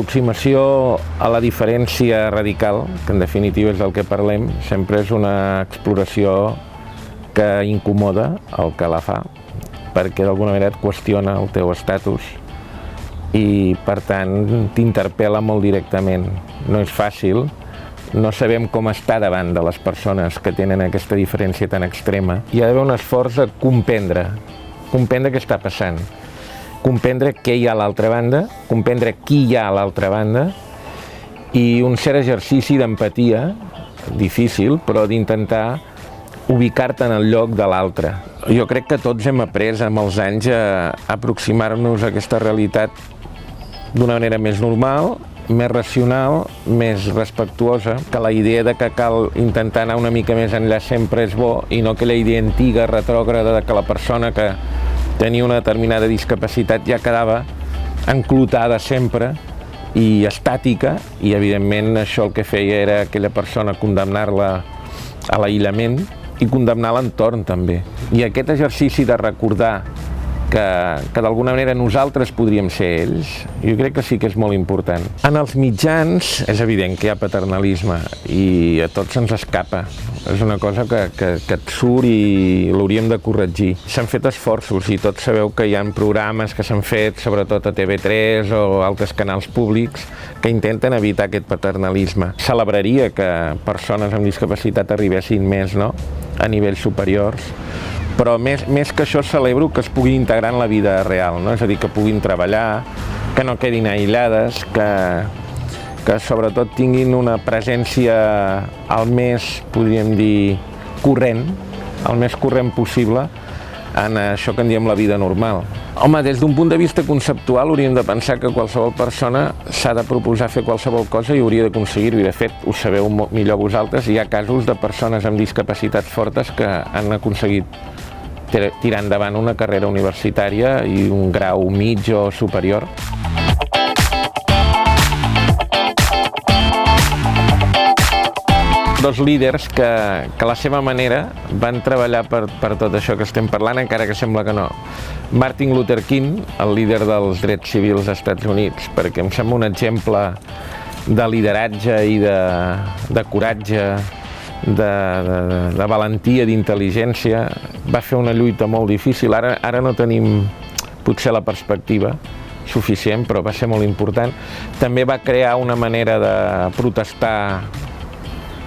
L'aproximació a la diferència radical, que en definitiva és del que parlem, sempre és una exploració que incomoda el que la fa, perquè d'alguna manera et qüestiona el teu estatus i, per tant, t'interpel·la molt directament. No és fàcil, no sabem com estar davant de les persones que tenen aquesta diferència tan extrema. Hi ha d'haver un esforç de comprendre què està passant, comprendre què hi ha a l'altra banda, comprendre qui hi ha a l'altra banda i un cert exercici d'empatia, difícil, però d'intentar ubicar-te en el lloc de l'altre. Jo crec que tots hem après amb els anys a aproximar-nos a aquesta realitat d'una manera més normal, més racional, més respectuosa, que la idea de que cal intentar anar una mica més enllà sempre és bo i no que la idea antiga, retrògrada, de que la persona que tenia una determinada discapacitat ja quedava enclotada sempre i estàtica, i evidentment això el que feia era aquella persona condemnar-la a l'aïllament i condemnar l'entorn també. I aquest exercici de recordar que d'alguna manera nosaltres podríem ser ells, jo crec que sí que és molt important. En els mitjans és evident que hi ha paternalisme i a tots se'ns escapa. És una cosa que et surt i l'hauríem de corregir. S'han fet esforços i tots sabeu que hi ha programes que s'han fet, sobretot a TV3 o altres canals públics, que intenten evitar aquest paternalisme. Celebraria que persones amb discapacitat arribessin més, no?, a nivells superiors, però més que això celebro que es pugui integrar en la vida real, no? És a dir, que puguin treballar, que no quedin aïllades, que sobretot tinguin una presència el més, podríem dir, corrent, el més corrent possible en això que en diem la vida normal. Home, des d'un punt de vista conceptual hauríem de pensar que qualsevol persona s'ha de proposar fer qualsevol cosa i hauria d'aconseguir-ho, i de fet ho sabeu millor vosaltres, hi ha casos de persones amb discapacitats fortes que han aconseguit tirar endavant una carrera universitària i un grau mig o superior. Dos líders que a la seva manera van treballar per tot això que estem parlant, encara que sembla que no. Martin Luther King, el líder dels drets civils als Estats Units, perquè em sembla un exemple de lideratge i de coratge, de valentia, d'intel·ligència. Va fer una lluita molt difícil, ara no tenim potser la perspectiva suficient, però va ser molt important. També va crear una manera de protestar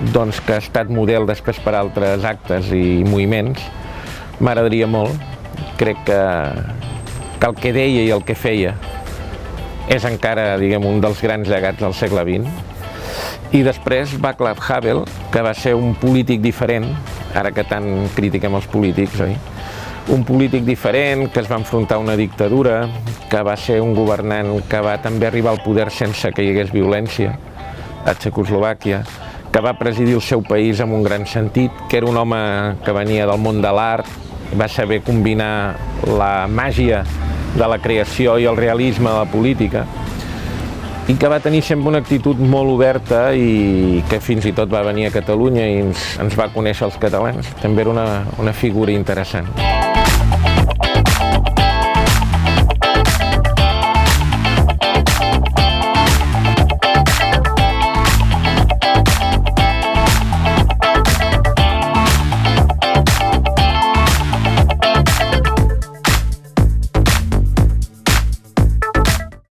que ha estat model després per altres actes i moviments. M'agradaria molt. Crec que el que deia i el que feia és encara, diguem, un dels grans llegats del segle XX. I després Václav Havel, que va ser un polític diferent, ara que tant critiquem els polítics, oi? Un polític diferent, que es va enfrontar a una dictadura, que va ser un governant que va també arribar al poder sense que hi hagués violència, a Txecoslovàquia, que va presidir el seu país amb un gran sentit, que era un home que venia del món de l'art, va saber combinar la màgia de la creació i el realisme de la política, i que va tenir sempre una actitud molt oberta i que fins i tot va venir a Catalunya i ens va conèixer els catalans. També era una figura interessant.